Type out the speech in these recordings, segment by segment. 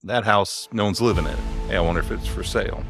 that house, no one's living in it. Hey, I wonder if it's for sale,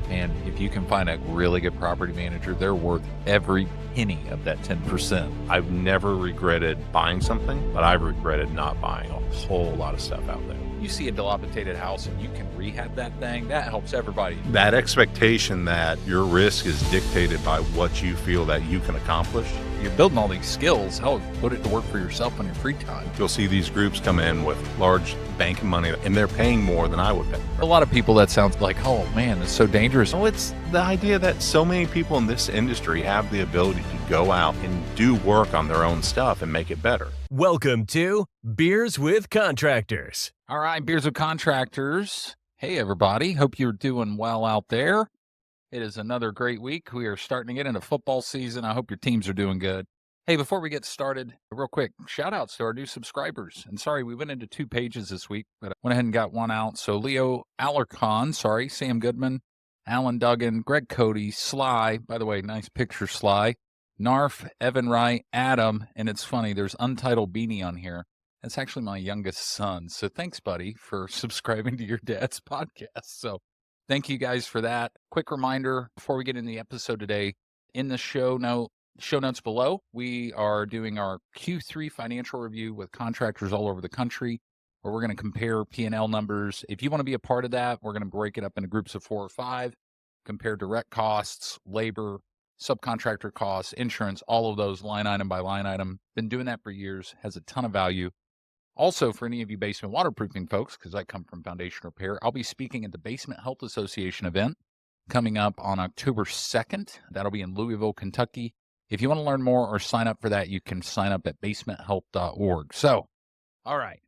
And if you can find a really good property manager, they're worth every penny of that 10%. I've never regretted buying something, but I've regretted not buying a whole lot of stuff out there. You see a dilapidated house and you can rehab that thing, that helps everybody. That expectation that your risk is dictated by what you feel that you can accomplish. You're building all these skills. Hell, put it to work for yourself on your free time. You'll see these groups come in with large banking money, and they're paying more than I would pay. A lot of people, that sounds like, oh man, that's so dangerous. So it's the idea that so many people in this industry have the ability to go out and do work on their own stuff and make it better. Welcome to Beers with Contractors. All right, Beers with Contractors. Hey, everybody. Hope you're doing well out there. It is another great week. We are starting to get into football season. I hope your teams are doing good. Hey, before we get started, real quick, shout outs to our new subscribers. And sorry, we went into 2 pages this week, but I went ahead and got one out. So Leo Alarcon, Sam Goodman, Alan Duggan, Greg Cody, Sly, by the way, nice picture, Sly, Narf, Evan Wright, Adam, and it's funny, there's Untitled Beanie on here. That's actually my youngest son. So thanks, buddy, for subscribing to your dad's podcast. So thank you guys for that. Quick reminder before we get into the episode today, in the show notes below, we are doing our Q3 financial review with contractors all over the country, where we're going to compare P&L numbers. If you want to be a part of that, we're going to break it up into groups of 4 or 5, compare direct costs, labor, subcontractor costs, insurance, all of those line item by line item. Been doing that for years, has a ton of value. Also, for any of you basement waterproofing folks, because I come from foundation repair, I'll be speaking at the Basement Health Association event coming up on October 2nd. That'll be in Louisville, Kentucky. If you want to learn more or sign up for that, you can sign up at basementhealth.org. So, all right,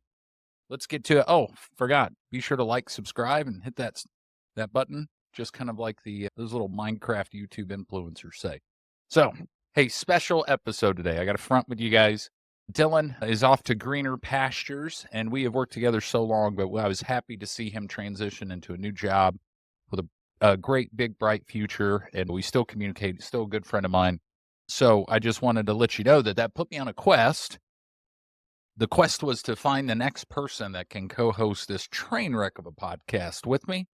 let's get to it. Oh, forgot. Be sure to like, subscribe, and hit that button, just kind of like those little Minecraft YouTube influencers say. So, hey, special episode today. I got to front with you guys. Dylan is off to greener pastures, and we have worked together so long, but I was happy to see him transition into a new job with a great, big, bright future, and we still communicate. He's still a good friend of mine. So I just wanted to let you know that put me on a quest. The quest was to find the next person that can co-host this train wreck of a podcast with me.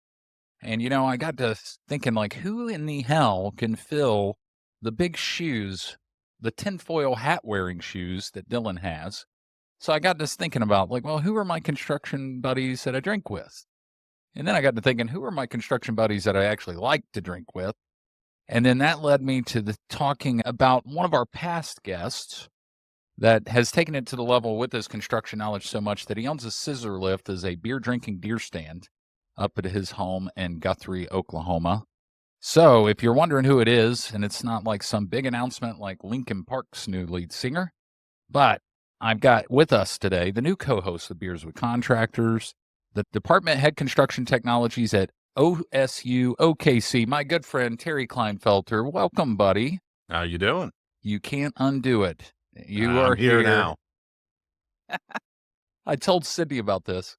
And, I got to thinking, like, who in the hell can fill the big shoes, the tinfoil hat-wearing shoes that Dylan has? So I got this thinking about, like, well, who are my construction buddies that I drink with? And then I got to thinking, who are my construction buddies that I actually like to drink with? And then that led me to talking about one of our past guests that has taken it to the level with his construction knowledge so much that he owns a Scissor lift as a beer-drinking deer stand up at his home in Guthrie, Oklahoma. So if you're wondering who it is, and it's not like some big announcement like Linkin Park's new lead singer, but I've got with us today the new co-host of Beers with Contractors, the department head construction technologies at OSU-OKC, my good friend Terry Clinefelter. Welcome, buddy. How you doing? You can't undo it. You I'm are here now. I told Cindy about this,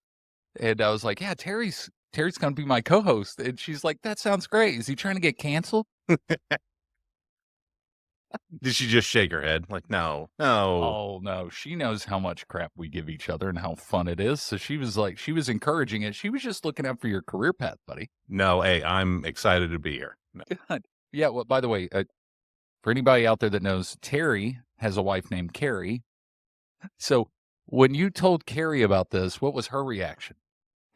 and I was like, yeah, Terry's going to be my co-host. And she's like, that sounds great. Is he trying to get canceled? Did she just shake her head? Like, no. Oh, no. She knows how much crap we give each other and how fun it is. So she was encouraging it. She was just looking out for your career path, buddy. No, hey, I'm excited to be here. No. Good. Yeah, well, by the way, for anybody out there that knows, Terry has a wife named Carrie. So when you told Carrie about this, what was her reaction?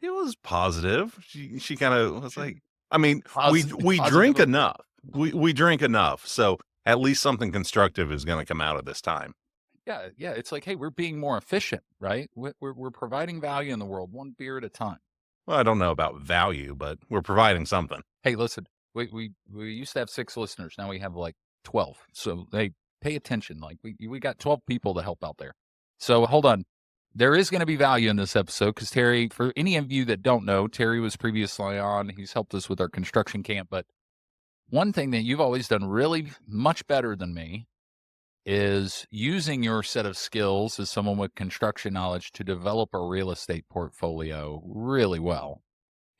It was positive. She kind of was like, I mean, we Positive. drink enough. We drink enough. So at least something constructive is going to come out of this time. Yeah. It's like, hey, we're being more efficient, right? We're providing value in the world, one beer at a time. Well, I don't know about value, but we're providing something. Hey, listen, we used to have 6 listeners. Now we have like 12. So hey, pay attention. Like we got 12 people to help out there. So hold on. There is going to be value in this episode because Terry, for any of you that don't know, Terry was previously on. He's helped us with our construction camp. But one thing that you've always done really much better than me is using your set of skills as someone with construction knowledge to develop a real estate portfolio really well.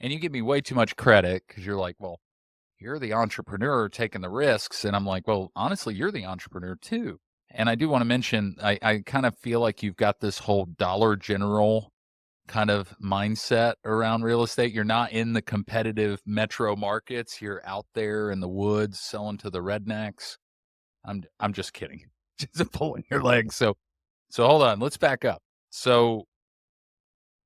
And you give me way too much credit because you're like, well, you're the entrepreneur taking the risks. And I'm like, well, honestly, you're the entrepreneur too. And I do want to mention, I kind of feel like you've got this whole Dollar General kind of mindset around real estate. You're not in the competitive metro markets. You're out there in the woods selling to the rednecks. I'm just kidding. Just pulling your leg. So hold on. Let's back up. So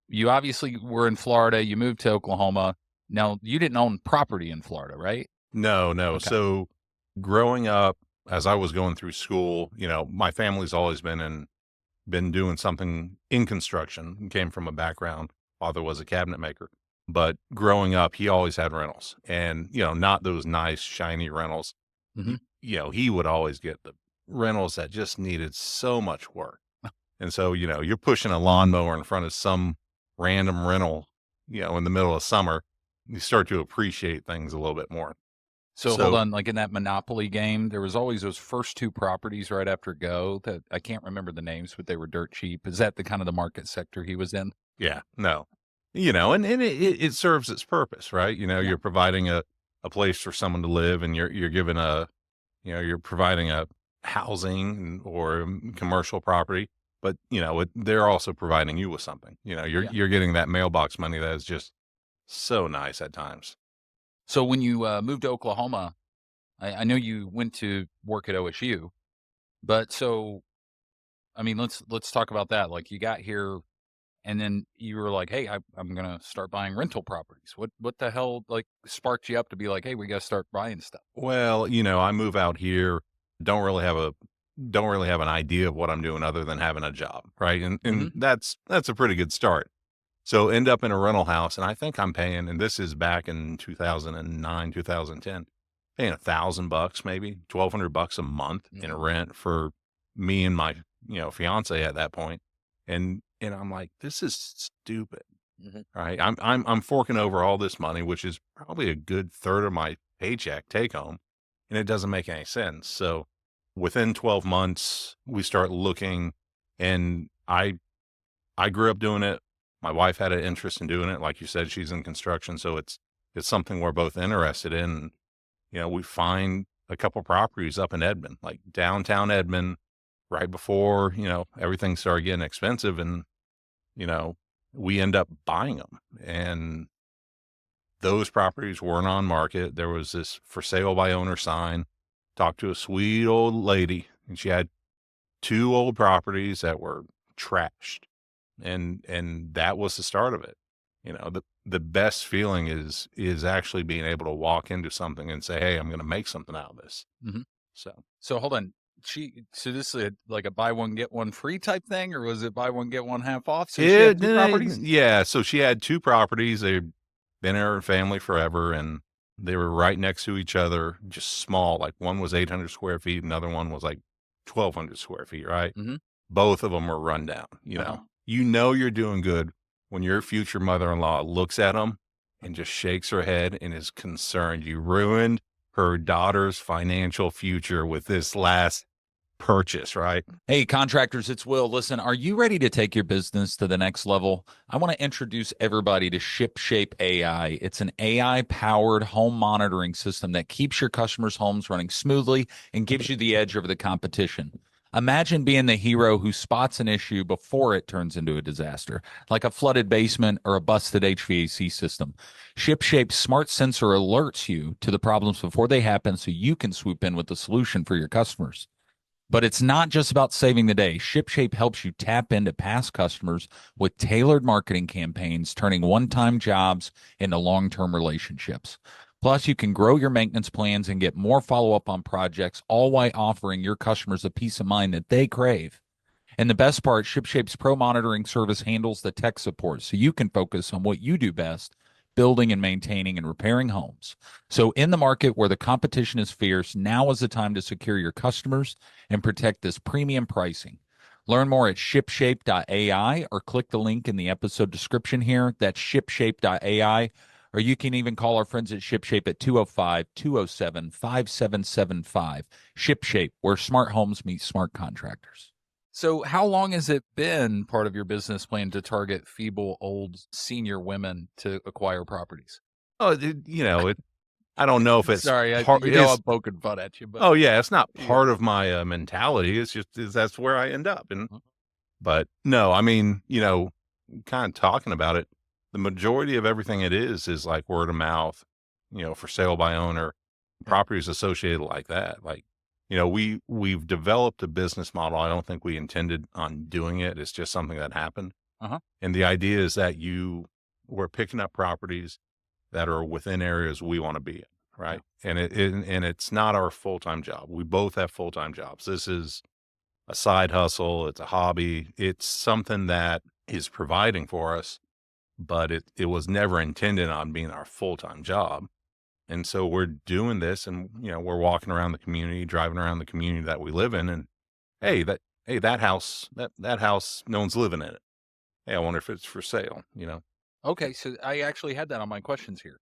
you obviously were in Florida. You moved to Oklahoma. Now, you didn't own property in Florida, right? No. Okay. So growing up, as I was going through school, my family's always been doing something in construction. Came from a background. Father was a cabinet maker. But growing up, he always had rentals, and not those nice shiny rentals. Mhm. He would always get the rentals that just needed so much work. And so, you're pushing a lawnmower in front of some random rental, in the middle of summer, you start to appreciate things a little bit more. So hold on, like in that Monopoly game, there was always those first two properties right after go that I can't remember the names, but they were dirt cheap. Is that the kind of the market sector he was in? Yeah, no, and it serves its purpose, right? You're providing a place for someone to live, and you're giving you're providing a housing or commercial property, but they're also providing you with something. You're getting that mailbox money that is just so nice at times. So when you moved to Oklahoma, I know you went to work at OSU, but so I mean, let's talk about that. Like you got here, and then you were like, "Hey, I'm gonna start buying rental properties." What the hell like sparked you up to be like, "Hey, we got to start buying stuff"? Well, I move out here, don't really have a don't really have an idea of what I'm doing other than having a job, right? And that's a pretty good start. So end up in a rental house, and I think I'm paying, and this is back in 2009, 2010, paying $1,000, maybe $1,200 a month in rent for me and my, fiance at that point. And I'm like, this is stupid, right? I'm forking over all this money, which is probably a good third of my paycheck take home, and it doesn't make any sense. So within 12 months, we start looking, and I grew up doing it. My wife had an interest in doing it. Like you said, she's in construction, so it's something we're both interested in. We find a couple properties up in Edmond, like downtown Edmond, right before, everything started getting expensive, and, we end up buying them. And those properties weren't on market. There was this for sale by owner sign. Talked to a sweet old lady, and she had 2 old properties that were trashed. And that was the start of it. The best feeling is actually being able to walk into something and say, "Hey, I'm going to make something out of this." So hold on. So this is like a buy one get one free type thing, or was it buy one get one half off? So she had 2 properties. Yeah. So she had 2 properties. They've been in her family forever, and they were right next to each other, just small. Like one was 800 square feet, another one was like 1,200 square feet. Right. Both of them were run down. You're doing good when your future mother-in-law looks at them and just shakes her head and is concerned. You ruined her daughter's financial future with this last purchase, right? Hey, contractors, it's Will. Listen, are you ready to take your business to the next level? I want to introduce everybody to ShipShape AI. It's an AI-powered home monitoring system that keeps your customers' homes running smoothly and gives you the edge over the competition. Imagine being the hero who spots an issue before it turns into a disaster, like a flooded basement or a busted HVAC system. ShipShape's smart sensor alerts you to the problems before they happen so you can swoop in with the solution for your customers. But it's not just about saving the day. ShipShape helps you tap into past customers with tailored marketing campaigns, turning one-time jobs into long-term relationships. Plus, you can grow your maintenance plans and get more follow-up on projects, all while offering your customers a peace of mind that they crave. And the best part, ShipShape's Pro Monitoring service handles the tech support, so you can focus on what you do best, building and maintaining and repairing homes. So in the market where the competition is fierce, now is the time to secure your customers and protect this premium pricing. Learn more at shipshape.ai or click the link in the episode description here. That's shipshape.ai. Or you can even call our friends at ShipShape at 205-207-5775. ShipShape, where smart homes meet smart contractors. So how long has it been part of your business plan to target feeble, old, senior women to acquire properties? Oh, I don't know if it's Sorry, I'm poking fun at you. But oh, yeah, it's not part of my mentality. It's just that's where I end up. But no, I mean, kind of talking about it, the majority of everything it is like word of mouth, for sale by owner, properties associated like that. Like, we've developed a business model. I don't think we intended on doing it. It's just something that happened. Uh-huh. And the idea is that we're picking up properties that are within areas we want to be in, right? And it's not our full-time job. We both have full-time jobs. This is a side hustle. It's a hobby. It's something that is providing for us, but it was never intended on being our full-time job. And so we're doing this, and we're walking around the community, driving around the community that we live in, and that house, that house, no one's living in it. Hey, I wonder if it's for sale, Okay, so I actually had that on my questions here,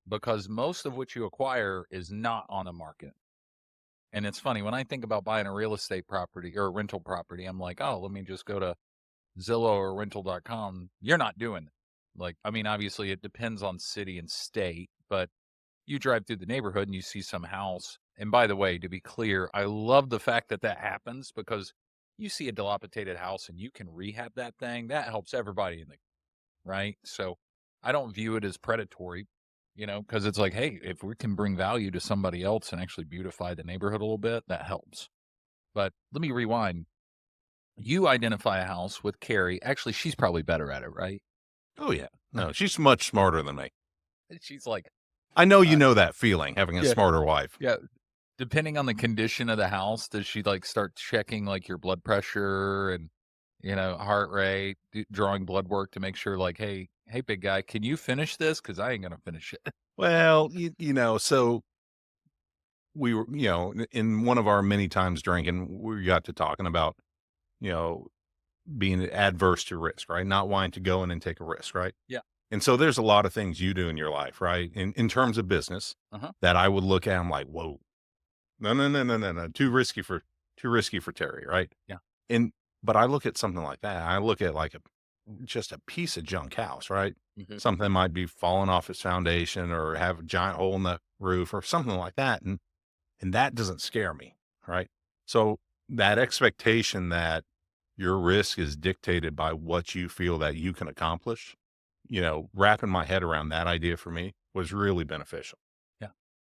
because most of what you acquire is not on the market. And it's funny, when I think about buying a real estate property or a rental property, I'm like, oh, let me just go to Zillow or rental.com. You're not doing that. Like, I mean, obviously it depends on city and state, but you drive through the neighborhood and you see some house. And by the way, to be clear, I love the fact that that happens, because you see a dilapidated house and you can rehab that thing. That helps everybody in the right. So I don't view it as predatory, because it's like, hey, if we can bring value to somebody else and actually beautify the neighborhood a little bit, that helps. But let me rewind. You identify a house with Carrie. Actually, she's probably better at it, right? Oh yeah. No, she's much smarter than me. She's like, I know you know that feeling, having a smarter wife. yeah. Depending on the condition of the house, does she like start checking like your blood pressure and heart rate, drawing blood work to make sure like, hey, big guy, can you finish this? Because I ain't gonna finish it. Well, so we were, in one of our many times drinking, we got to talking about, being adverse to risk, right? Not wanting to go in and take a risk, right? Yeah. And so there's a lot of things you do in your life, right? In terms of business, that I would look at, I'm like, whoa, no, too risky for Terry, right? Yeah. But I look at something like that. I look at like just a piece of junk house, right? Something might be falling off its foundation or have a giant hole in the roof or something like that. And that doesn't scare me, right? So that expectation that your risk is dictated by what you feel that you can accomplish, wrapping my head around that idea for me was really beneficial. Yeah.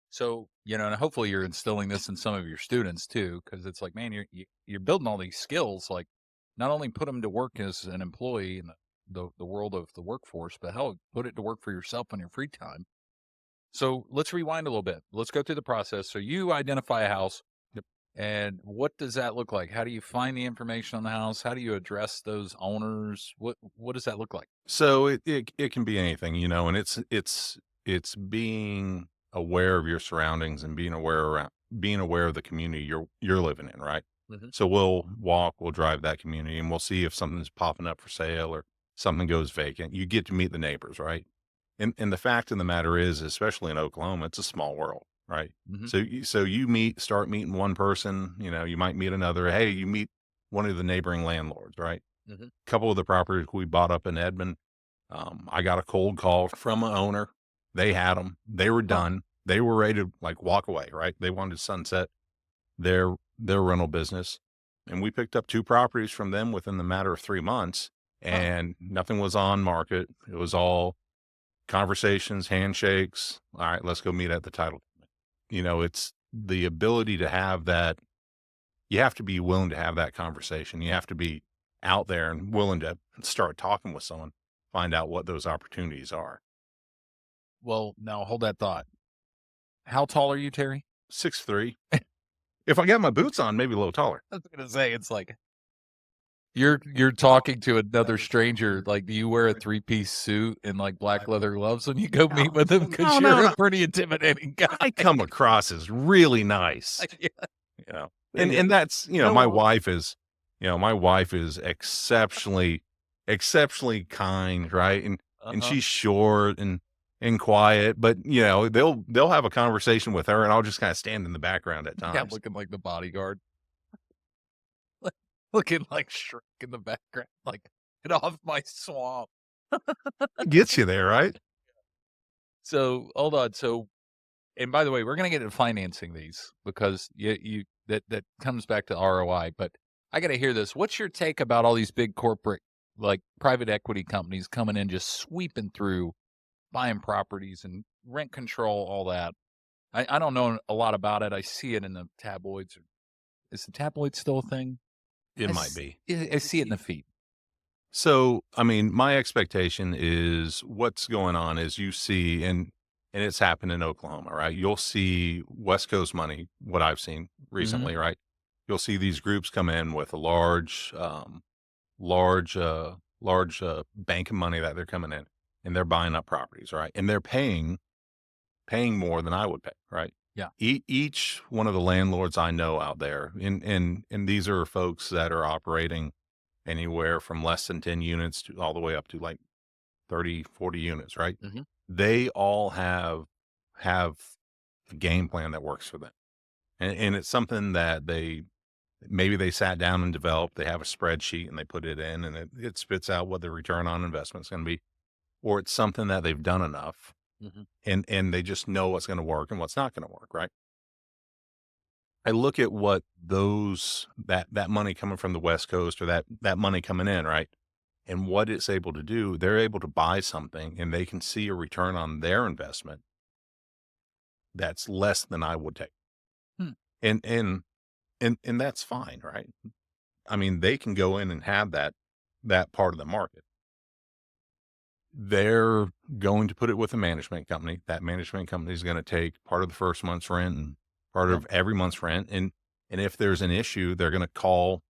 So, and hopefully you're instilling this in some of your students too, because it's like, man, you're building all these skills, like not only put them to work as an employee in the world of the workforce, but hell, put it to work for yourself on your free time. So let's rewind a little bit. Let's go through the process. So you identify a house. Yep. And what does that look like? How do you find the information on the house? How do you address those owners? What does that look like? So it can be anything, and it's being aware of your surroundings and being aware of the community you're living in, right? So we'll drive that community and we'll see if something's popping up for sale or something goes vacant. You get to meet the neighbors, right? And the fact of the matter is, especially in Oklahoma, it's a small world, right? So you start meeting one person, you might meet another. Hey, you meet one of the neighboring landlords, right? A couple of the properties we bought up in Edmond, I got a cold call from an owner. They had them. They were done. They were ready to like walk away, right? They wanted to sunset their rental business. And we picked up 2 properties from them within the matter of 3 months, and nothing was on market. It was all conversations, handshakes. All right, let's go meet at the title. It's the ability to have that. You have to be willing to have that conversation. You have to be out there and willing to start talking with someone, find out what those opportunities are. Well, now hold that thought. How tall are you, Terry? 6'3". If I got my boots on, maybe a little taller. I was gonna say, it's like you're talking to another stranger. Like, do you wear a 3-piece suit and like black leather gloves when you go meet with them? Because you're a pretty intimidating guy. I come across as really nice, Yeah. and that's my wife is exceptionally kind, right? And she's short and quiet, but they'll have a conversation with her, and I'll just kind of stand in the background at times. Yeah, looking like the bodyguard. Looking like Shrek in the background, like, get off my swamp. Gets you there, right? So hold on. So, and by the way, we're gonna get into financing these, because that comes back to ROI. But I got to hear this. What's your take about all these big corporate like private equity companies coming in, just sweeping through, buying properties and rent control, all that. I don't know a lot about it. I see it in the tabloids. Is the tabloid still a thing? It might be. I see it in the feed. So, I mean, my expectation is what's going on is you see, and it's happened in Oklahoma, right? You'll see West Coast money, what I've seen recently, right? You'll see these groups come in with a large bank of money that they're coming in, and they're buying up properties, right? And they're paying more than I would pay, right? Yeah. Each one of the landlords I know out there, and these are folks that are operating anywhere from less than 10 units to all the way up to like 30, 40 units, right? Mhm. They all have a game plan that works for them. And it's something that maybe they sat down and developed. They have a spreadsheet and they put it in, and it spits out what the return on investment is going to be. Or it's something that they've done enough, and they just know what's going to work and what's not going to work, right? I look at what that money coming from the West Coast, or that money coming in, right? And what it's able to do, they're able to buy something and they can see a return on their investment that's less than I would take. Hmm. And that's fine, right? I mean, they can go in and have that part of the market. They're going to put it with a management company. That management company is going to take part of the first month's rent and part of every month's rent. And if there's an issue, they're going to call,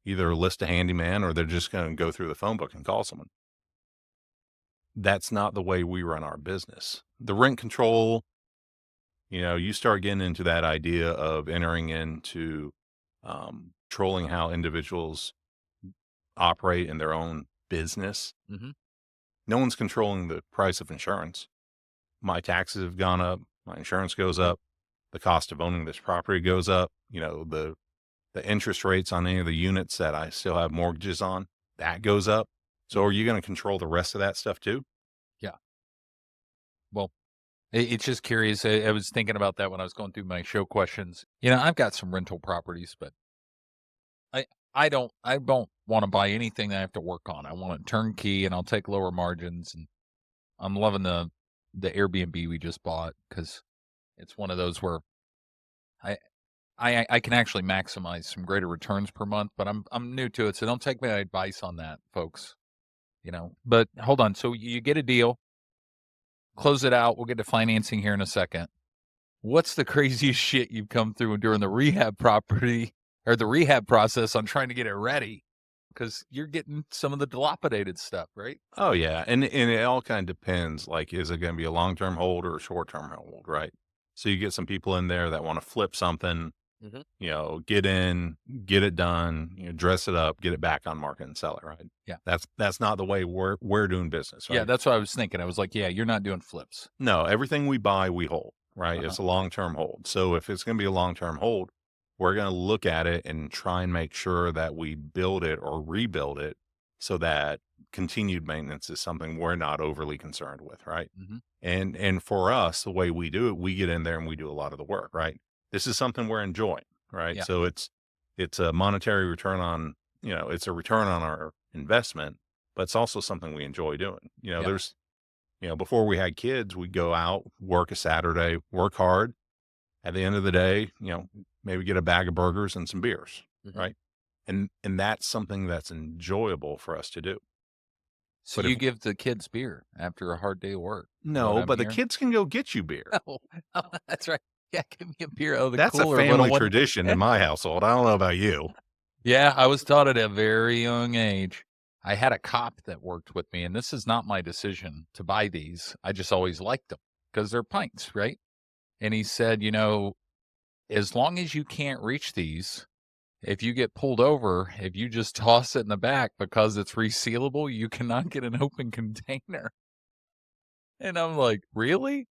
either list a handyman, or they're just going to go through the phone book and call someone. That's not the way we run our business. The rent control, you start getting into that idea of entering into controlling how individuals operate in their own business. No one's controlling the price of insurance. My taxes have gone up. My insurance goes up. The cost of owning this property goes up. The interest rates on any of the units that I still have mortgages on, that goes up. So are you going to control the rest of that stuff too? Yeah. Well, it's just curious. I was thinking about that when I was going through my show questions. I've got some rental properties, but I don't want to buy anything that I have to work on. I want it turnkey, and I'll take lower margins. And I'm loving the Airbnb we just bought, because it's one of those where I can actually maximize some greater returns per month. But I'm new to it, so don't take my advice on that, folks. But hold on. So you get a deal, close it out. We'll get to financing here in a second. What's the craziest shit you've come through during the rehab property, or the rehab process, on trying to get it ready? Because you're getting some of the dilapidated stuff, right? Oh yeah. And it all kind of depends. Like, is it going to be a long-term hold or a short-term hold, right? So you get some people in there that want to flip something, get in, get it done, dress it up, get it back on market and sell it, right? Yeah. That's not the way we're doing business, right? Yeah, that's what I was thinking. I was like, yeah, you're not doing flips. No, everything we buy, we hold, right? It's a long-term hold. So if it's going to be a long-term hold, we're going to look at it and try and make sure that we build it or rebuild it so that continued maintenance is something we're not overly concerned with, right? And for us, the way we do it, we get in there and we do a lot of the work, right? This is something we're enjoying, right? Yeah. So it's a monetary return on, it's a return on our investment, but it's also something we enjoy doing. There's, before we had kids, we'd go out, work a Saturday, work hard. At the end of the day, maybe get a bag of burgers and some beers, right? And that's something that's enjoyable for us to do. So you give the kids beer after a hard day of work? No, but the kids can go get you beer. Oh, that's right. Yeah, give me a beer. Oh, that's a family tradition in my household. I don't know about you. Yeah, I was taught at a very young age. I had a cop that worked with me, and this is not my decision to buy these. I just always liked them because they're pints, right? And he said, as long as you can't reach these, if you get pulled over, if you just toss it in the back because it's resealable, you cannot get an open container. And I'm like, really?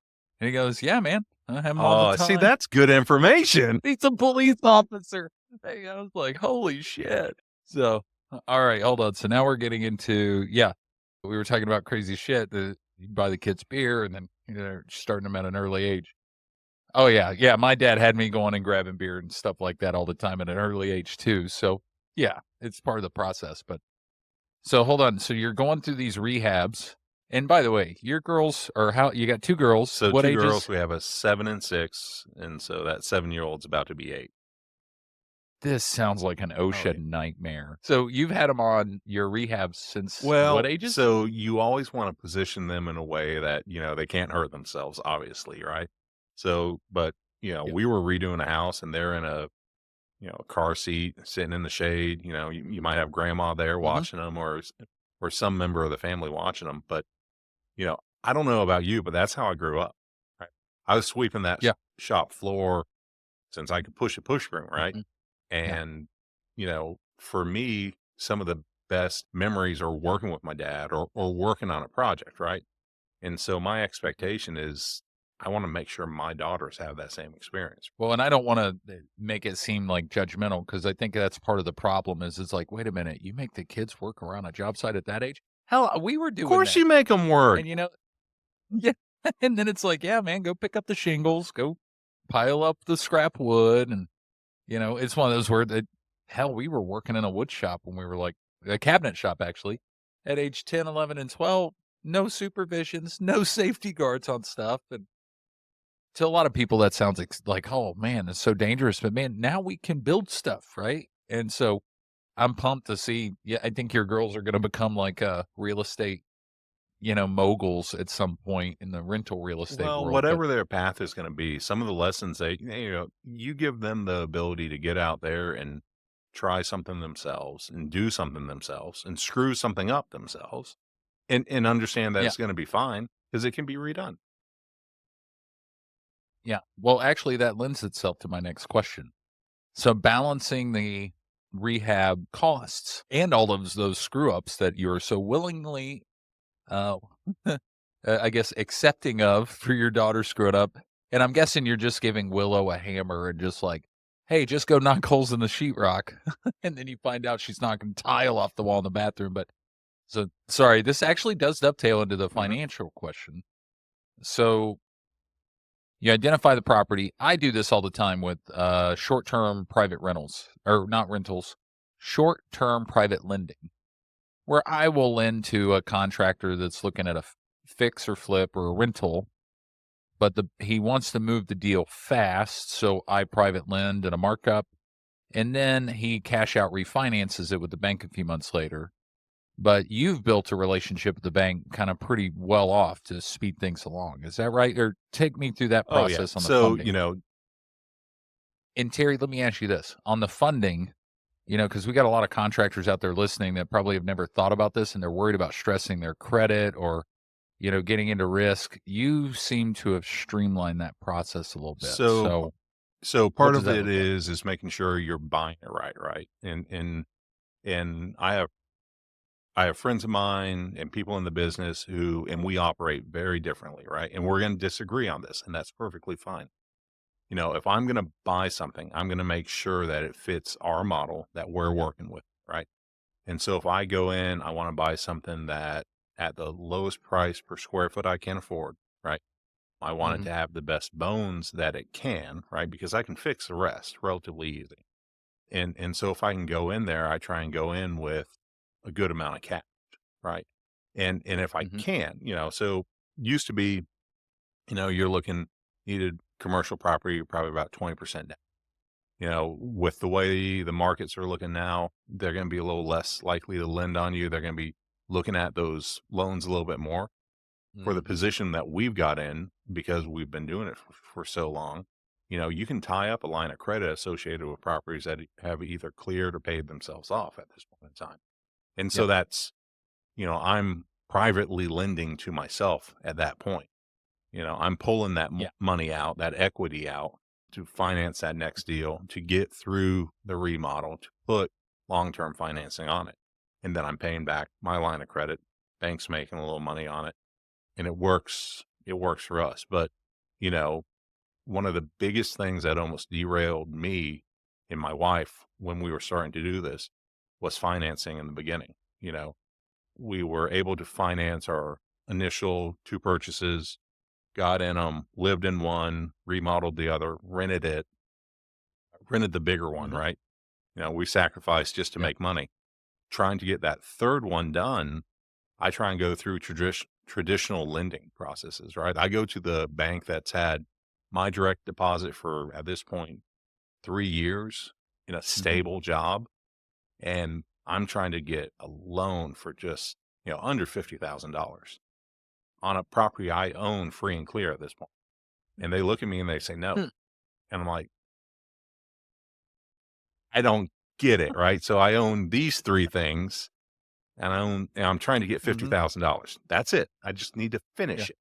And he goes, yeah, man. I have them all the time. See, that's good information. He's a police officer. Hey, I was like, holy shit. So, all right, hold on. So now we're getting into, we were talking about crazy shit. You buy the kids beer, and then starting them at an early age. Oh, yeah. My dad had me going and grabbing beer and stuff like that all the time at an early age, too. So, yeah, it's part of the process. But So hold on. So you're going through these rehabs. And by the way, your girls are you got two girls. So What 2 ages? girls, we have a 7 and 6, and so that 7-year-old's about to be 8. This sounds like an OSHA yeah. nightmare. So you've had them on your rehab since what Well, ages? so you always wanna position them in a way that, they can't hurt themselves, obviously, right? So, but, Yeah. we were redoing a house and they're in a car seat sitting in the shade, you might have grandma there Mhm. watching them or some member of the family watching them, but, I don't know about you, but that's how I grew up, right? I was sweeping that Yeah. shop floor since I could push a push broom, right? Mhm. Yeah. And, for me, some of the best memories are working with my dad or working on a project, right? And so my expectation is I want to make sure my daughters have that same experience. Well, and I don't want to make it seem like judgmental because I think that's part of the problem is it's like, wait a minute, you make the kids work around a job site at that age? Hell, we were Of doing course that. you make them work. And yeah. And then it's like, yeah, man, go pick up the shingles, go pile up the scrap wood. And, it's one of those where hell, we were working in a wood shop when we were like a cabinet shop, actually, at age 10, 11, and 12. No supervisions, no safety guards on stuff. And to a lot of people, that sounds like, oh man, it's so dangerous. But man, now we can build stuff, right? And so I'm pumped to see. Yeah, I think your girls are going to become like real estate, moguls at some point in the rental real estate Well, world. But whatever their path is going to be, some of the lessons you give them the ability to get out there and try something themselves and do something themselves and screw something up themselves and understand that yeah, it's going to be fine because it can be redone. yeah. Well, actually, that lends itself to my next question. So balancing the rehab costs and all of those screw ups that you're so willingly uh, I guess, accepting of for your daughter screwing up. And I'm guessing you're just giving Willow a hammer and just like, hey, just go knock holes in the sheetrock. And then you find out she's knocking tile off the wall in the bathroom. But so sorry, this actually does dovetail into the Mhm. financial question. So you identify the property. I do this all the time with short term private rentals or not rentals, short term private lending where I will lend to a contractor that's looking at a fix or flip or a rental, but he wants to move the deal fast, so I private lend at a markup, and then he cash out refinances it with the bank a few months later. But you've built a relationship with the bank kind of pretty well off to speed things along. Is that right? Or take me through that Oh, yeah. process on the So, funding. And Terry, let me ask you this on the funding, because we got a lot of contractors out there listening that probably have never thought about this and they're worried about stressing their credit or, getting into risk. You seem to have streamlined that process a little bit. so, So so what part does of that it look like? is making sure you're buying it right, right? And I have friends of mine and people in the business and we operate very differently, right? And we're going to disagree on this, and that's perfectly fine. If I'm going to buy something, I'm going to make sure that it fits our model that we're working with, right? And so if I go in, I want to buy something that at the lowest price per square foot I can afford, right? I want it Hmm. to have the best bones that it can, right? Because I can fix the rest relatively easy. And so if I can go in there, I try and go in with a good amount of cash, right? And if I Hmm. can, so used to be, you're looking needed commercial property, you're probably about 20% down. With the way the markets are looking now, they're going to be a little less likely to lend on you. They're going to be looking at those loans a little bit more for the Hmm. position that we've got in because we've been doing it for so long. You can tie up a line of credit associated with properties that have either cleared or paid themselves off at this point in time. And so Yep. that's, I'm privately lending to myself at that point. I'm pulling that Yeah. money out, that equity out to finance that next deal, to get through the remodel, to put long-term financing on it. And then I'm paying back my line of credit. Bank's making a little money on it. And it works. It works for us. But, you know, one of the biggest things that almost derailed me and my wife when we were starting to do this was financing in the beginning. We were able to finance our initial 2 purchases, got in them, lived in one, remodeled the other, rented the bigger one, Hmm. right? We sacrificed just to Yep. make money. trying to get that third one done, I try and go through traditional lending processes, right? I go to the bank that's had my direct deposit for, at this point, 3 years in a stable job, and I'm trying to get a loan for just, under $50,000 on a property I own free and clear at this point. And they look at me and they say, no. Hmm. And I'm like, I don't get it, right? So I own these 3 things and I'm trying to get $50,000. That's it. I just need to finish it.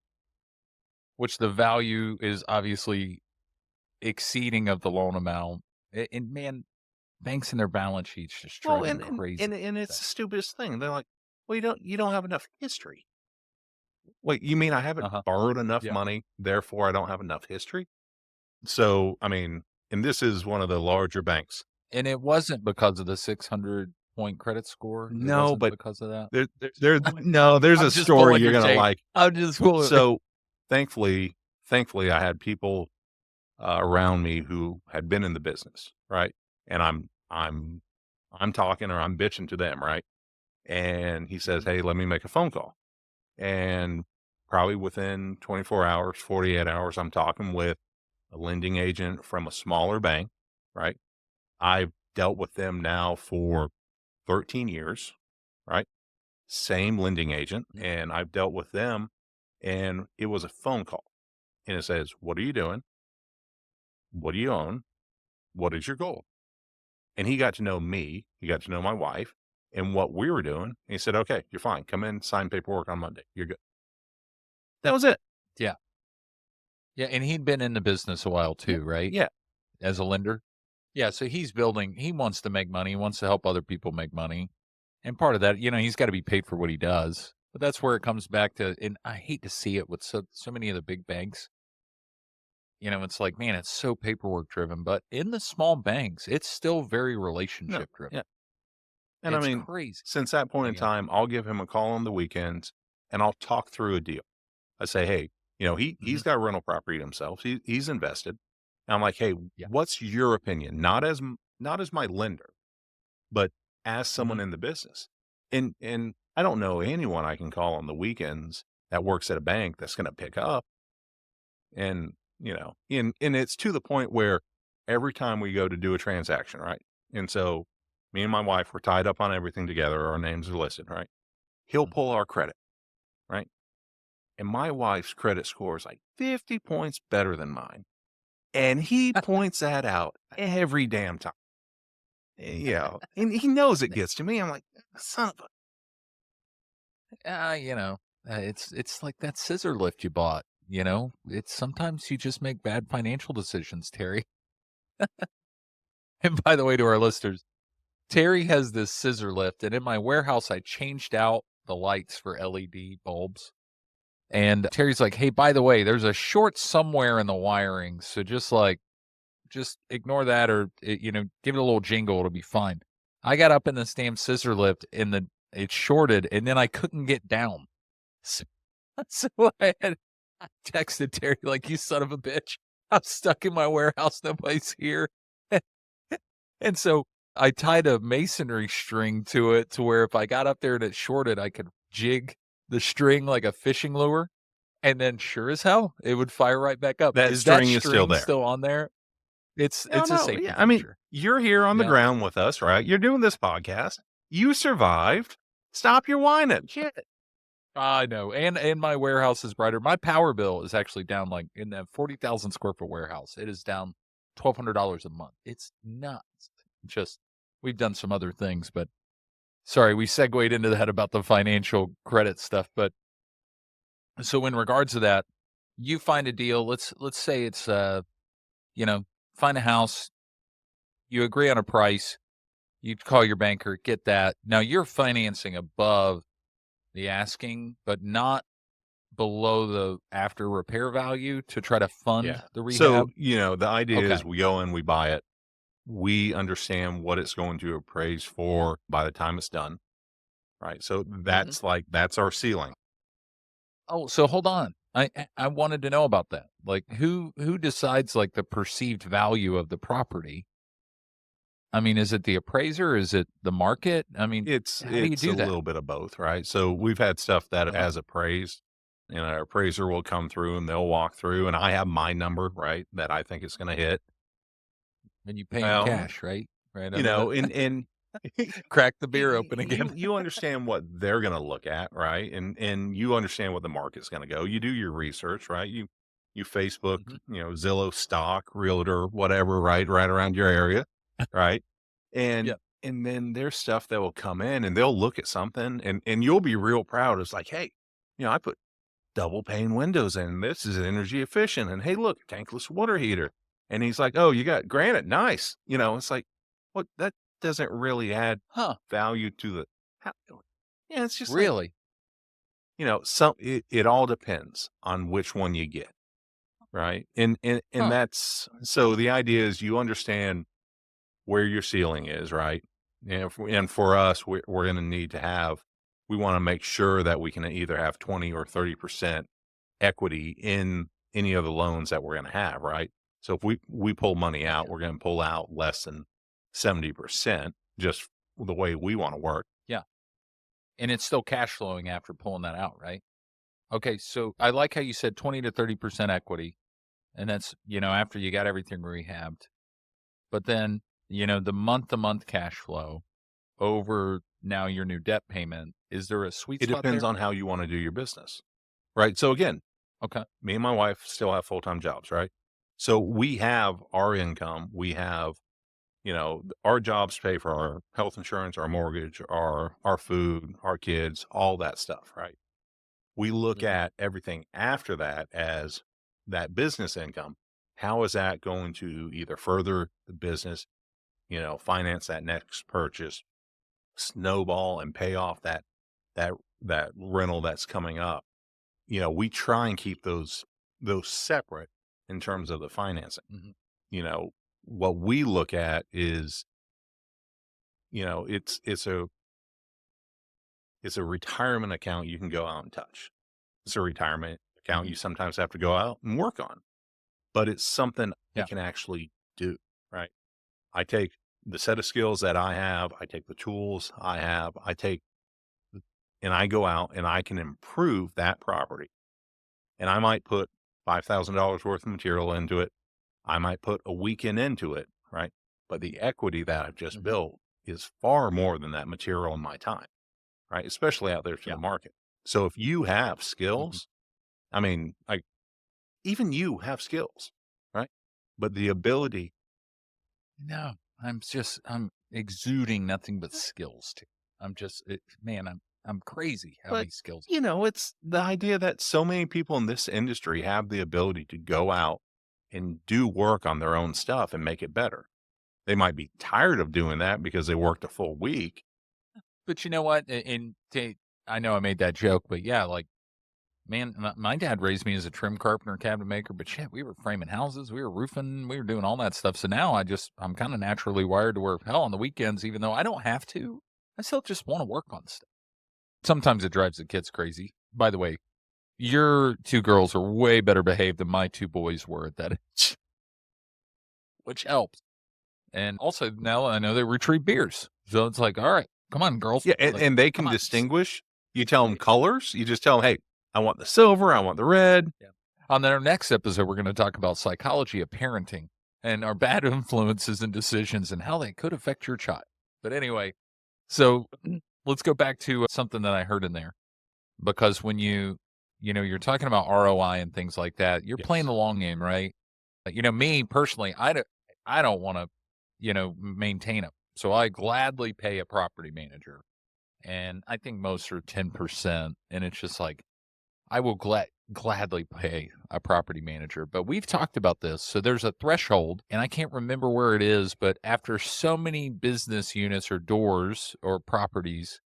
Which the value is obviously exceeding of the loan amount. And man, banks and their balance sheets just drive me crazy. And it's the stupidest thing. They're like, well, you don't have enough history. Wait, you mean I haven't borrowed enough money, therefore I don't have enough history? So, I mean, and this is one of the larger banks. And it wasn't because of the 600-point credit score. No, but because of that. There's a story you're gonna like. I'm just fooling. So, thankfully, I had people around me who had been in the business, right? And I'm talking or I'm bitching to them, right? And he says, "Hey, let me make a phone call." And probably within 24 hours, 48 hours, I'm talking with a lending agent from a smaller bank, right? I've dealt with them now for 13 years, right? Same lending agent. And I've dealt with them, and it was a phone call. And it says, what are you doing? What do you own? What is your goal? And he got to know me. He got to know my wife and what we were doing. And he said, okay, you're fine. Come in, sign paperwork on Monday. You're good. That was it. Yeah. Yeah. And he'd been in the business a while too, right? Yeah. As a lender. Yeah. So he wants to make money. He wants to help other people make money. And part of that, he's got to be paid for what he does. But that's where it comes back to, and I hate to see it with so many of the big banks. It's like, man, it's so paperwork driven. But in the small banks, it's still very relationship driven. Yeah. And it's I mean, crazy. Since that point in time, I'll give him a call on the weekends and I'll talk through a deal. I say, hey, he's got rental property himself. He's invested. And I'm like, hey, what's your opinion? Not as my lender, but as someone in the business. And I don't know anyone I can call on the weekends that works at a bank that's going to pick up. And, and it's to the point where every time we go to do a transaction, right? And so me and my wife were tied up on everything together. Our names are listed, right? He'll pull our credit, right? And my wife's credit score is like 50 points better than mine. And he points that out every damn time. And he knows it gets to me. I'm like, son of a. It's like that scissor lift you bought. It's sometimes you just make bad financial decisions, Terry. And by the way, to our listeners, Terry has this scissor lift, and in my warehouse, I changed out the lights for LED bulbs. And Terry's like, hey, by the way, there's a short somewhere in the wiring. So just ignore that or, give it a little jingle. It'll be fine. I got up in this damn scissor lift and it shorted and then I couldn't get down. So I texted Terry like, you son of a bitch. I'm stuck in my warehouse. Nobody's here. And so I tied a masonry string to it to where if I got up there and it shorted, I could jig the string like a fishing lure, and then sure as hell, it would fire right back up. That string is still there. Still on there? It's a safety feature. I mean, you're here on the ground with us, right? You're doing this podcast. You survived. Stop your whining. Shit. I know. And my warehouse is brighter. My power bill is actually down, like in that 40,000 square foot warehouse. It is down $1,200 a month. It's nuts. Just, we've done some other things, but sorry, we segued into that about the financial credit stuff. But so in regards to that, you find a deal. Let's say it's, find a house. You agree on a price. You call your banker, get that. Now you're financing above the asking, but not below the after repair value to try to fund the rehab. So, the idea is we go in, we buy it. We understand what it's going to appraise for by the time it's done. Right. So that's that's our ceiling. Oh, so hold on. I wanted to know about that. Like who decides like the perceived value of the property? I mean, is it the appraiser? Is it the market? I mean, It's how do you it's a do that? little bit of both, right? So we've had stuff that Uh-huh. has appraised, and our appraiser will come through and they'll walk through, and I have my number, right, that I think it's going to hit. And you pay 'em Well, cash, right? Right you under know, the and crack the beer open again. you understand what they're going to look at, right? And you understand what the market's going to go. You do your research, right? You Facebook, Mhm. Zillow stock, realtor, whatever, right around your area, right? Yeah. And then there's stuff that will come in and they'll look at something and you'll be real proud. It's like, hey, I put double pane windows in. This is energy efficient. And hey, look, tankless water heater. And he's like, oh, you got granite. Nice. It's like, what that doesn't really add Huh, value to the how, yeah, it's just like, really? it all depends on which one you get. Right. And Huh. that's so the idea is you understand where your ceiling is, right? And for us, we're going to need to we want to make sure that we can either have 20 or 30% equity in any of the loans that we're going to have, right? So if we pull money out, Gotcha. we're going to pull out less than 70% just the way we want to work. Yeah, and it's still cash flowing after pulling that out, right? Okay, so I like how you said 20 to 30% equity, and that's, after you got everything rehabbed. But then, the month-to-month cash flow over now your new debt payment, is there a sweet It spot depends there? on how you want to do your business, right? So again, Okay. me and my wife still have full-time jobs, right? So we have our income, we have our jobs pay for our health insurance, our mortgage, our food, our kids, all that stuff, right? We look Mhm. at everything after that as that business income. How is that going to either further the business, finance that next purchase, snowball and pay off that that rental that's coming up? We try and keep those separate in terms of the financing. Mhm. You know, what we look at is it's a retirement account you can go out and touch. It's a retirement account Mhm. you sometimes have to go out and work on, but it's something I Yeah. can actually do, right? I take the set of skills that I have, I take the tools I have, and I go out and I can improve that property. And I might put $5,000 worth of material into it. I might put a weekend into it, right? But the equity that I've just Mhm. built is far more than that material and my time, right? Especially out there to Yeah. the market. So if you have Mhm. skills, I mean, like even you have skills, right? But the ability, No, I'm exuding nothing but skills too. Man, I'm crazy how but many skills. it's the idea that so many people in this industry have the ability to go out and do work on their own stuff and make it better. They might be tired of doing that because they worked a full week. But you know what? I know I made that joke, but yeah, like, man, my dad raised me as a trim carpenter, cabinet maker, but shit, we were framing houses, we were roofing, we were doing all that stuff. So now I'm kind of naturally wired to work. Hell, on the weekends, even though I don't have to, I still just want to work on stuff. Sometimes it drives the kids crazy. By the way, your two girls are way better behaved than my two boys were at that age, which helps. And also now I know they retrieve beers. So it's like, all right, come on, girls. Yeah, and, Like, and they come can on. distinguish. You tell them colors. You just tell them, hey, I want the silver. I want the red. Yeah. On our next episode, we're going to talk about psychology of parenting and our bad influences and decisions and how they could affect your child. But anyway, so let's go back to something that I heard in there, because when you're talking about ROI and things like that, you're playing Yes. the long game, right? Me personally, I don't want to, maintain them. So I gladly pay a property manager, and I think most are 10%. And it's just like, I will gladly pay a property manager. But we've talked about this. So there's a threshold, and I can't remember where it is, but after so many business units or doors or properties,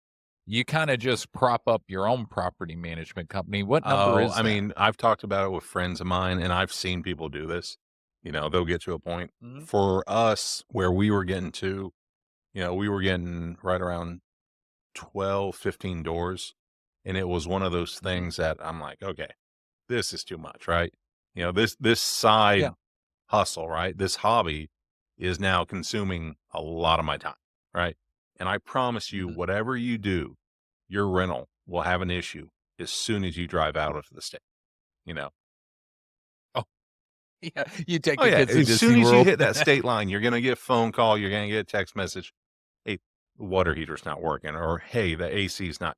you kind of just prop up your own property management company. What number Oh, is I that? mean, I've talked about it with friends of mine, and I've seen people do this. They'll get to a point. Mhm. For us, where we were getting to, we were getting right around 12, 15 doors. And it was one of those Mhm. things that I'm like, okay, this is too much, right? This Yeah. side hustle, right? This hobby is now consuming a lot of my time, right? And I promise you, Mhm. whatever you do, your rental will have an issue as soon as you drive out of the state, you know? Oh, yeah. You take Oh, the yeah. kids to As soon Disney as you World. hit that state line, you're going to get a phone call. You're going to get a text message. Hey, the water heater's not working, or hey, the AC's not,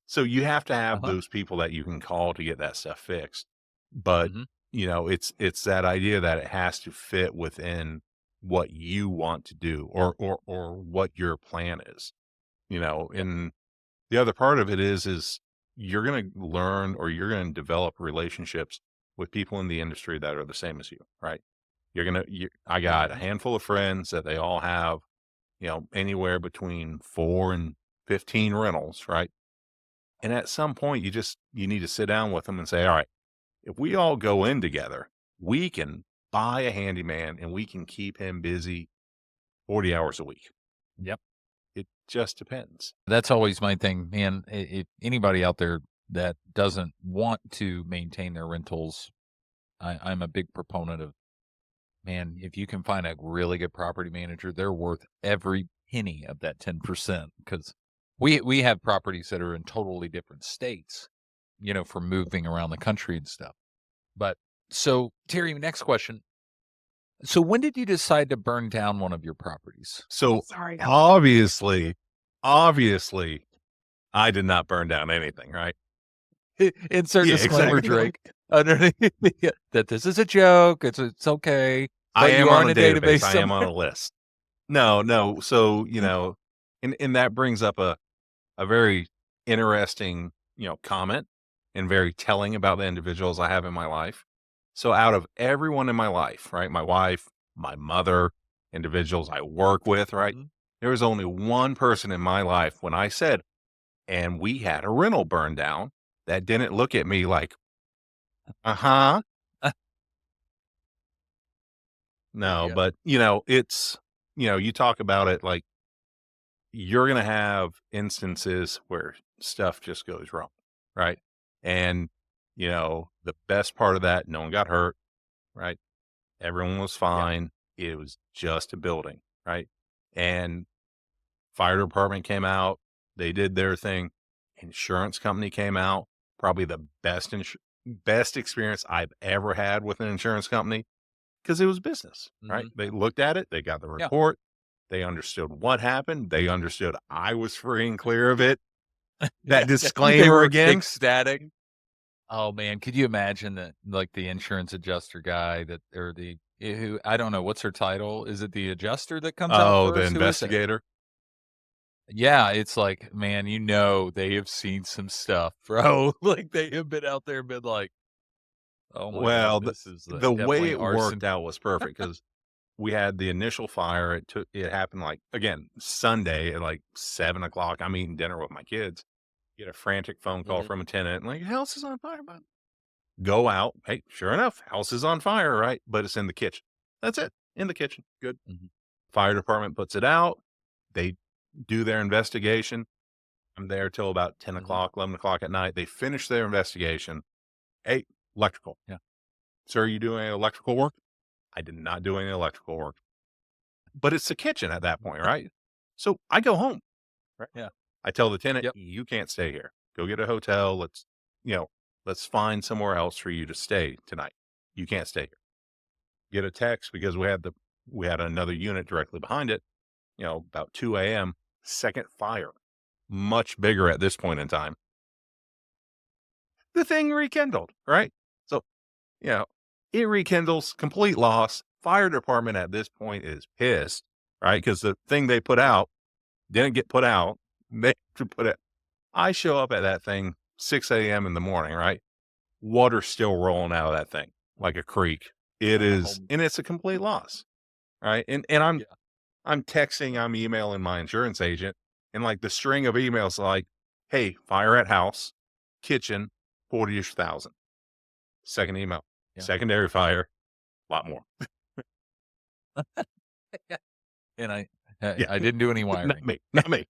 So you have to have Uh-huh. those people that you can call to get that stuff fixed. But, Mhm. it's that idea that it has to fit within what you want to do, or what your plan is, Yep. and the other part of it is you're going to learn, or you're going to develop relationships with people in the industry that are the same as you, right? I got a Mhm. handful of friends that they all have, anywhere between 4 and 15 rentals, right? And at some point you need to sit down with them and say, all right, if we all go in together, we can buy a handyman and we can keep him busy 40 hours a week. Yep. It just depends. That's always my thing, man. Anybody out there that doesn't want to maintain their rentals, I'm a big proponent of, man, if you can find a really good property manager, they're worth every penny of that 10% because we have properties that are in totally different states, for moving around the country and stuff. But so, Terry, next question. So when did you decide to burn down one of your properties? So Sorry. obviously, I did not burn down anything, right? Insert Yeah, disclaimer, exactly. Drake, underneath that this is a joke. It's okay, I but you am are on in a a database. database I am on somewhere. a list. No, no. So, and that brings up a very interesting, comment, and very telling about the individuals I have in my life. So out of everyone in my life, right? My wife, my mother, individuals I work with, right? Mhm. There was only one person in my life when I said, and we had a rental burn down, that didn't look at me like, uh-huh. No, Yeah, but you talk about it like you're going to have instances where stuff just goes wrong, right? And, the best part of that, no one got hurt, right? Everyone was yeah. fine. It was just a building, right? And fire department came out. They did their thing. Insurance company came out. Probably the best experience I've ever had with an insurance company because it was business, right? Mhm. They looked at it. They got the Yeah. report. They understood what happened. They understood I was free and clear of it. That Yeah, yeah. They disclaimer were again. ecstatic. Oh, man, could you imagine that, like, the insurance adjuster guy that or who I don't know, what's her title? Is it the adjuster that comes out Oh, the first? Who is it? investigator. Yeah, it's like, man, they have seen some stuff, bro. Like, they have been out there and been like, "Oh my god, Well, this is, the way definitely it arson." worked out was perfect because we had the initial fire. It happened like again Sunday at like 7 o'clock. I'm eating dinner with my kids. Get a frantic phone call Mhm, from a tenant, like house is on fire. Bud." Go out. Hey, sure enough, house is on fire, right? But it's in the kitchen. That's it. In the kitchen. Good. mhm, Fire department puts it out. They do their investigation. I'm there till about 10 mhm. o'clock, 11 o'clock at night. They finish their investigation. Hey, electrical. Yeah, Sir, you doing any electrical work? I did not do any electrical work. But it's the kitchen at that point, right? So I go home, right? yeah, I tell the tenant, yep, you can't stay here. Go get a hotel. You know, let's find somewhere else for you to stay tonight. You can't stay here. Get a text because we had another unit directly behind it, about 2 a.m. Second fire, much bigger at this point in time. The thing rekindled, right? So, you know, it rekindles, complete loss. Fire department at this point is pissed, right? Because the thing they put out didn't get put out. They have to put it. I show up at that thing 6 a.m. in the morning, right? Water's still rolling out of that thing like a creek. It is, um, and it's a complete loss, right? And yeah, I'm texting, I'm emailing my insurance agent, and like the string of emails like, hey, fire at house, kitchen, 40-ish thousand. Second email, yeah, secondary fire, a lot more. yeah, and I Yeah, I didn't do any not wiring. me, not me.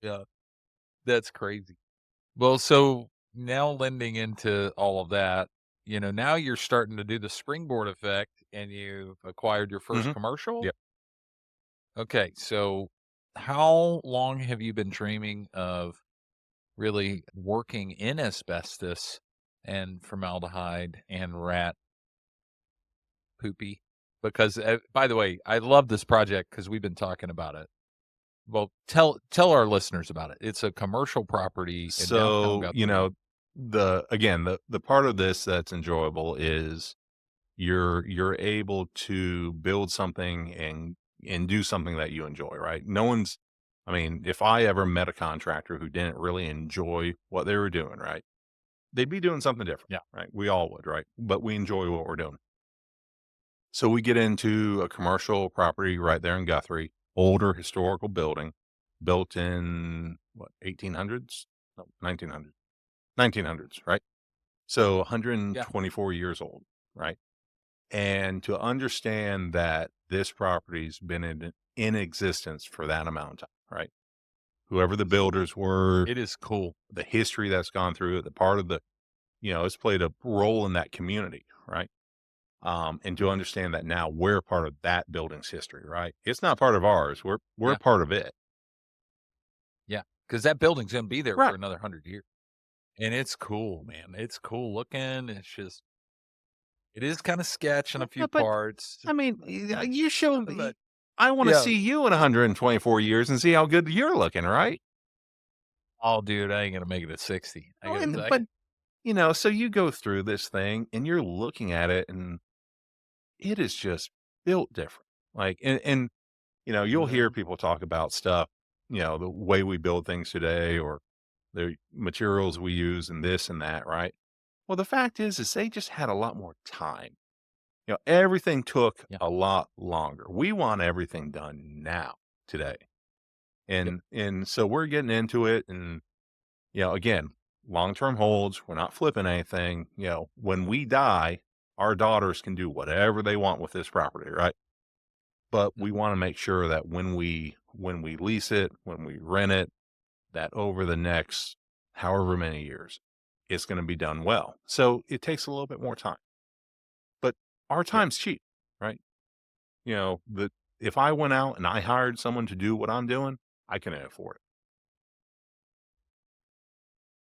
Yeah, that's crazy. Well, so now lending into all of that, now you're starting to do the springboard effect and you've acquired your first Hmm. commercial. Yep. Okay. So how long have you been dreaming of really working in asbestos and formaldehyde and rat poopy? Because, by the way, I love this project because we've been talking about it. Well, tell our listeners about it. It's a commercial property in downtown So, Guthrie. the part of this that's enjoyable is you're able to build something and do something that you enjoy, right? No one's I mean, if I ever met a contractor who didn't really enjoy what they were doing, right? They'd be doing something different, Yeah. right? We all would, right? But we enjoy what we're doing. So we get into a commercial property right there in Guthrie, older historical building built in what, 1800s? No, 1900s. 1900s, right? So Yeah. 124 years old, right? And to understand that this property's been in existence for that amount of time, right? Whoever the builders were, It is cool. the history that's gone through it, the part of it's played a role in that community, right? And to Mhm. understand that now we're part of that building's history, right? It's not part of ours. We're Yeah. part of it. Yeah. Because that building's gonna be there for Right. another 100 years. And it's cool, man. It's cool looking. It is kinda sketch in a few Yeah, but parts, I mean, you show but I want to yeah. see you in 124 years and see how good you're looking, right? Oh, dude, I ain't gonna make it at 60. I Oh, gotta and tell you. but so you go through this thing and you're looking at it and it is just built different. Like and you'll hear Mhm. people talk about stuff, the way we build things today or the materials we use and this and that, right? Well, the fact is they just had a lot more time. Everything took Yeah. a lot longer. We want everything done now, today. Yep. And so we're getting into it and again, long-term holds, we're not flipping anything. When we die, our daughters can do whatever they want with this property, right? But we Mhm. want to make sure that when we lease it, when we rent it, that over the next however many years, it's going to be done well. So it takes a little bit more time. But our Yeah. time's cheap, right? The if I went out and I hired someone to do what I'm doing, I can afford it.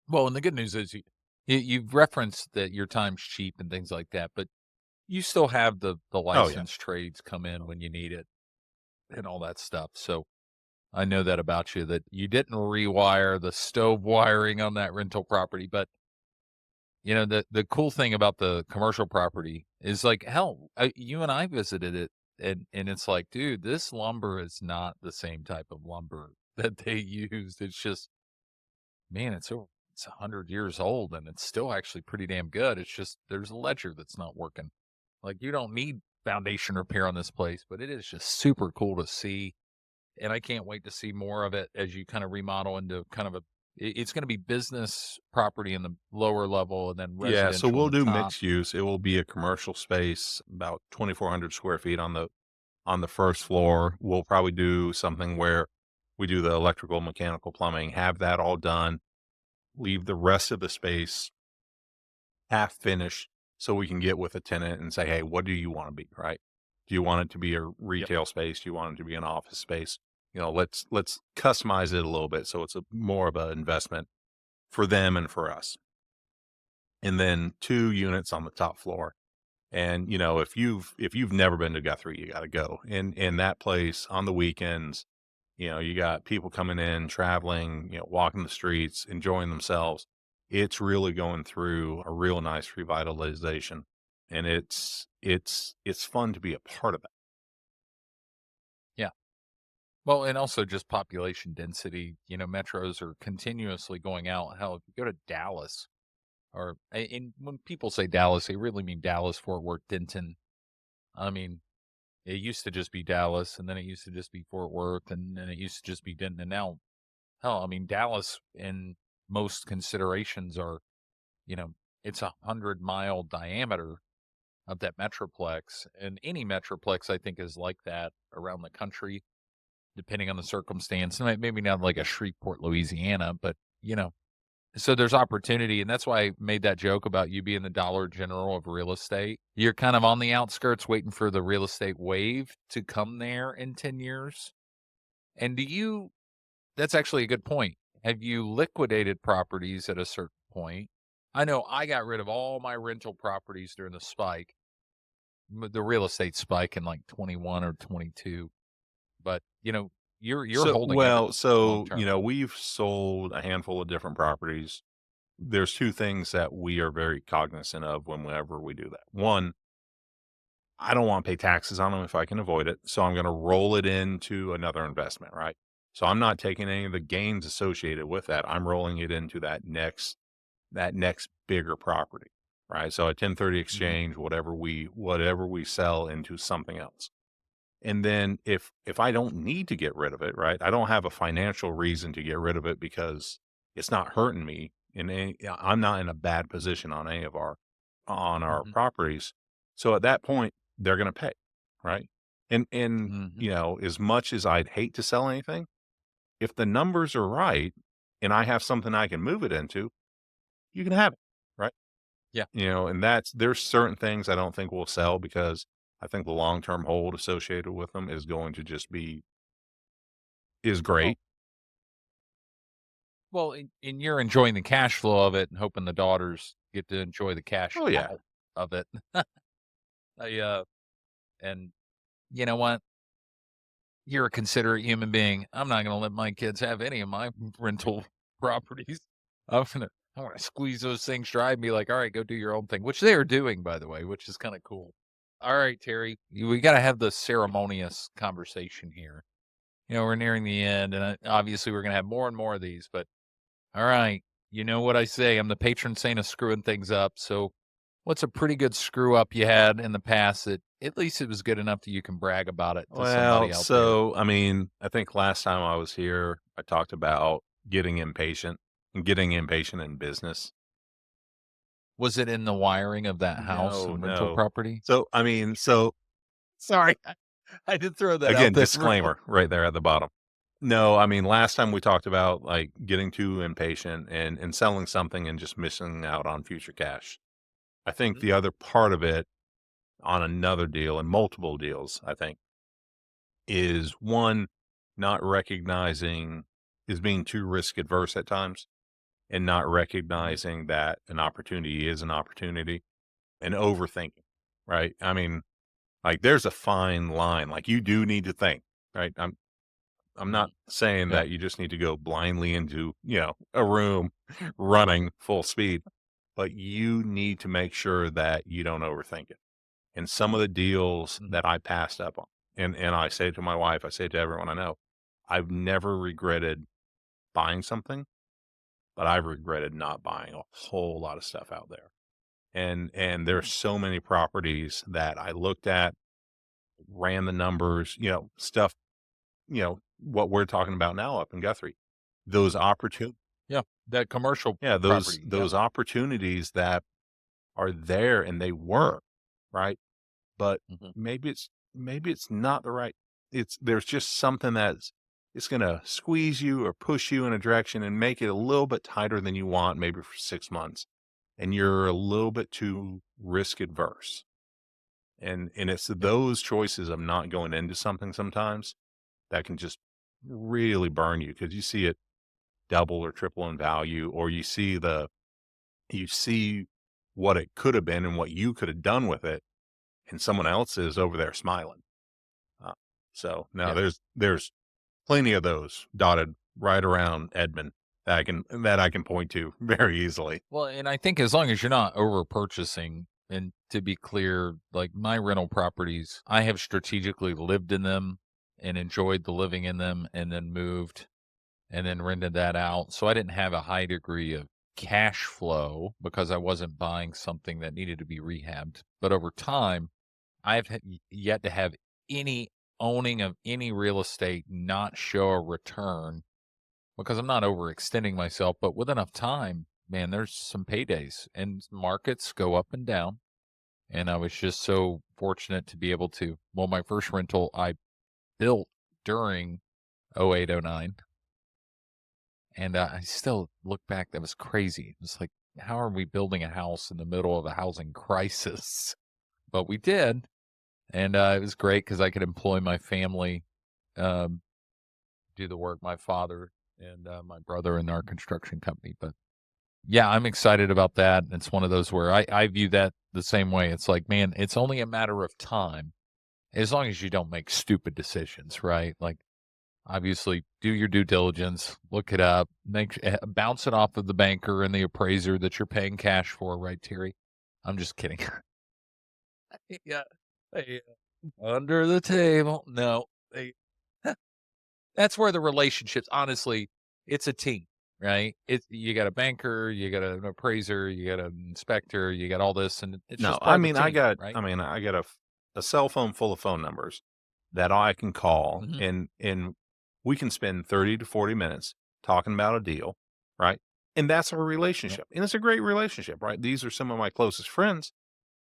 Well, and the good news is you've referenced that your time's cheap and things like that, but you still have the Oh yeah. licensed trades come in when you need it and all that stuff. So I know that about you, that you didn't rewire the stove wiring on that rental property. But the cool thing about the commercial property is, like, hell, you and I visited it, and it's like, dude, this lumber is not the same type of lumber that they used. It's just, man, it's 100 years old and it's still actually pretty damn good. It's just there's a ledger that's not working. Like, you don't need foundation repair on this place, but it is just super cool to see, and I can't wait to see more of it as you kind of remodel into kind of it's going to be business property in the lower level and then Yeah, so residential in we'll the do top. mixed use. It will be a commercial space, about 2,400 square feet on the first floor. We'll probably do something where we do the electrical, mechanical, plumbing, have that all done, leave the rest of the space half finished so we can get with a tenant and say, hey, what do you want to be, right? Do you want it to be a Yep. retail space? Do you want it to be an office space? Let's customize it a little bit so it's a more of an investment for them and for us. And then 2 units on the top floor. And if you've never been to Guthrie, you got to go. In that place on the weekends, you got people coming in, traveling, walking the streets, enjoying themselves. It's really going through a real nice revitalization, and it's fun to be a part of that. Yeah. Well, and also just population density. Metros are continuously going out. Hell, if you go to Dallas, and when people say Dallas, they really mean Dallas, Fort Worth, Denton. I mean, it used to just be Dallas, and then it used to just be Fort Worth, and then it used to just be Denton. And now, hell, I mean, Dallas in most considerations are, you know, it's 100-mile diameter of that metroplex. And any metroplex, I think, is like that around the country, depending on the circumstance. And maybe not like a Shreveport, Louisiana, but, So there's opportunity, and that's why I made that joke about you being the Dollar General of real estate. You're kind of on the outskirts waiting for the real estate wave to come there in 10 years. And that's actually a good point. Have you liquidated properties at a certain point? I know I got rid of all my rental properties during the spike, the real estate spike in like 21 or 22. But, you're holding everything long term. We've sold a handful of different properties. There's two things that we are very cognizant of whenever we do that. One, I don't want to pay taxes on them if I can avoid it. So I'm going to roll it into another investment, right? So I'm not taking any of the gains associated with that. I'm rolling it into that next bigger property, right? So a 1030 exchange, whatever we sell into something else. And then if I don't need to get rid of it, right? I don't have a financial reason to get rid of it because it's not hurting me I'm not in a bad position on any of our properties. So at that point, they're going to pay, right? And as much as I'd hate to sell anything, if the numbers are right and I have something I can move it into, you can have it, right? Yeah. And there's certain things I don't think we'll sell because I think the long-term hold associated with them is going to just is great. Well, and you're enjoying the cash flow of it and hoping the daughters get to enjoy the cash Oh yeah. out of it. And you know what? You're a considerate human being. I'm not going to let my kids have any of my rental properties. I'm gonna squeeze those things dry and be like, all right, go do your own thing, which they are doing, by the way, which is kind of cool. All right, Terry, we got to have the ceremonious conversation here. We're nearing the end, and obviously we're going to have more and more of these, but all right. You know what I say. I'm the patron saint of screwing things up. So what's a pretty good screw up you had in the past that at least it was good enough that you can brag about it to somebody Well, out there? so I think last time I was here, I talked about getting impatient in business. Was it in the wiring of that house No, and rental no. property? So Sorry. I did throw that out again, there. disclaimer right there at the bottom. No, last time we talked about like getting too impatient and selling something and just missing out on future cash. I think the other part of it on another deal and multiple deals, I think, is one, not recognizing is being too risk adverse at times and not recognizing that an opportunity is an opportunity and overthinking, right? Like there's a fine line. Like you do need to think, right? I'm not saying Yeah. that you just need to go blindly into, a room running full speed, but you need to make sure that you don't overthink it. And some of the deals that I passed up on, and I say to my wife, I say to everyone I know, I've never regretted buying something, but I've regretted not buying a whole lot of stuff out there. And there's so many properties that I looked at, ran the numbers, stuff, what we're talking about now up in Guthrie. Those opportunities, Yeah. That commercial yeah, property. those opportunities that are there and they work, right? But maybe it's not the right. There's just something it's going to squeeze you or push you in a direction and make it a little bit tighter than you want, maybe for 6 months, and you're a little bit too risk adverse. And it's those choices of not going into something sometimes that can just really burn you because you see it double or triple in value, or you see what it could have been and what you could have done with it, and someone else is over there smiling. So now Yeah. there's plenty of those dotted right around Edmond that I can point to very easily. Well, and I think as long as you're not over purchasing, and to be clear, like my rental properties, I have strategically lived in them and enjoyed the living in them and then moved and then rented that out. So I didn't have a high degree of cash flow because I wasn't buying something that needed to be rehabbed. But over time, I've yet to have any owning of any real estate not show a return because I'm not overextending myself, but with enough time, man, there's some paydays and markets go up and down. And I was just so fortunate to be able to, well, my first rental I built during 08, 09. And I still look back, that was crazy. It's like, how are we building a house in the middle of a housing crisis? But we did. And it was great because I could employ my family, um, do the work, my father and my brother in our construction company. But yeah, I'm excited about that. It's one of those where I view that the same way. It's like, man, it's only a matter of time as long as you don't make stupid decisions, right? Like, obviously, do your due diligence, look it up, bounce it off of the banker and the appraiser that you're paying cash for, right, Terry? I'm just kidding. Yeah. Hey, under the table. No, that's where the relationships, honestly, it's a team, right? You got a banker, you got an appraiser, you got an inspector, you got all this, and it's No, just part of the team, right? I got a cell phone full of phone numbers that I can call, Mhm. and we can spend 30 to 40 minutes talking about a deal, right? And that's our Yep. relationship. And it's a great relationship, right? These are some of my closest friends,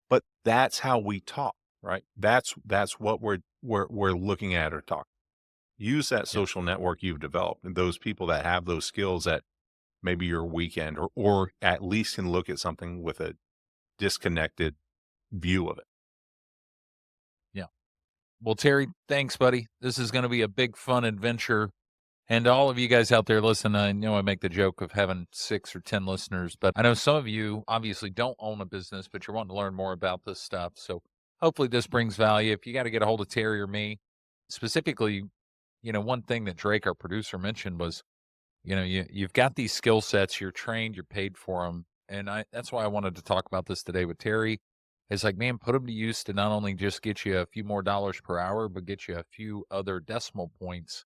but that's how we talk, right? That's what we're looking at or talking. Use that Yeah. social network you've developed and those people that have those skills that maybe your weekend or at least can look at something with a disconnected view of it. Yeah. Well, Terry, thanks, buddy. This is going to be a big, fun adventure. And to all of you guys out there, listen, I know I make the joke of having 6 or 10 listeners, but I know some of you obviously don't own a business, but you're wanting to learn more about this stuff. So hopefully this brings value. If you got to get a hold of Terry or me, specifically, one thing that Drake, our producer, mentioned was, you've got these skill sets, you're trained, you're paid for them. And that's why I wanted to talk about this today with Terry. It's like, man, put them to use to not only just get you a few more dollars per hour, but get you a few other decimal points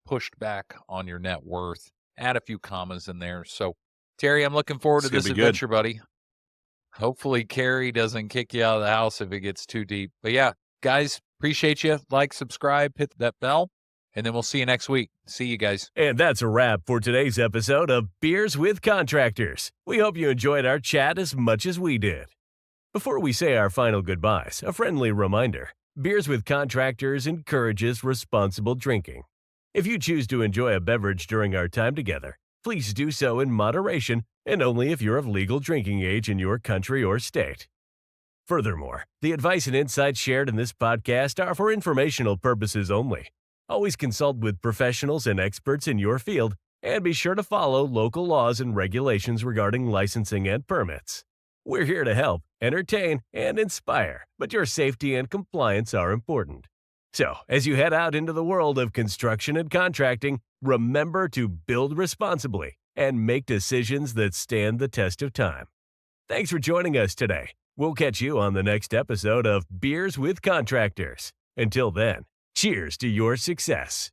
pushed back on your net worth. Add a few commas in there. So, Terry, I'm looking forward to It's gonna this be good. adventure, buddy. Hopefully, Carrie doesn't kick you out of the house if it gets too deep. But yeah, guys, appreciate you. Like, subscribe, hit that bell, and then we'll see you next week. See you guys. And that's a wrap for today's episode of Beers with Contractors. We hope you enjoyed our chat as much as we did. Before we say our final goodbyes, a friendly reminder. Beers with Contractors encourages responsible drinking. If you choose to enjoy a beverage during our time together, please do so in moderation and only if you're of legal drinking age in your country or state. Furthermore, the advice and insights shared in this podcast are for informational purposes only. Always consult with professionals and experts in your field, and be sure to follow local laws and regulations regarding licensing and permits. We're here to help, entertain, and inspire, but your safety and compliance are important. So, as you head out into the world of construction and contracting, remember to build responsibly and make decisions that stand the test of time. Thanks for joining us today. We'll catch you on the next episode of Beers with Contractors. Until then, cheers to your success.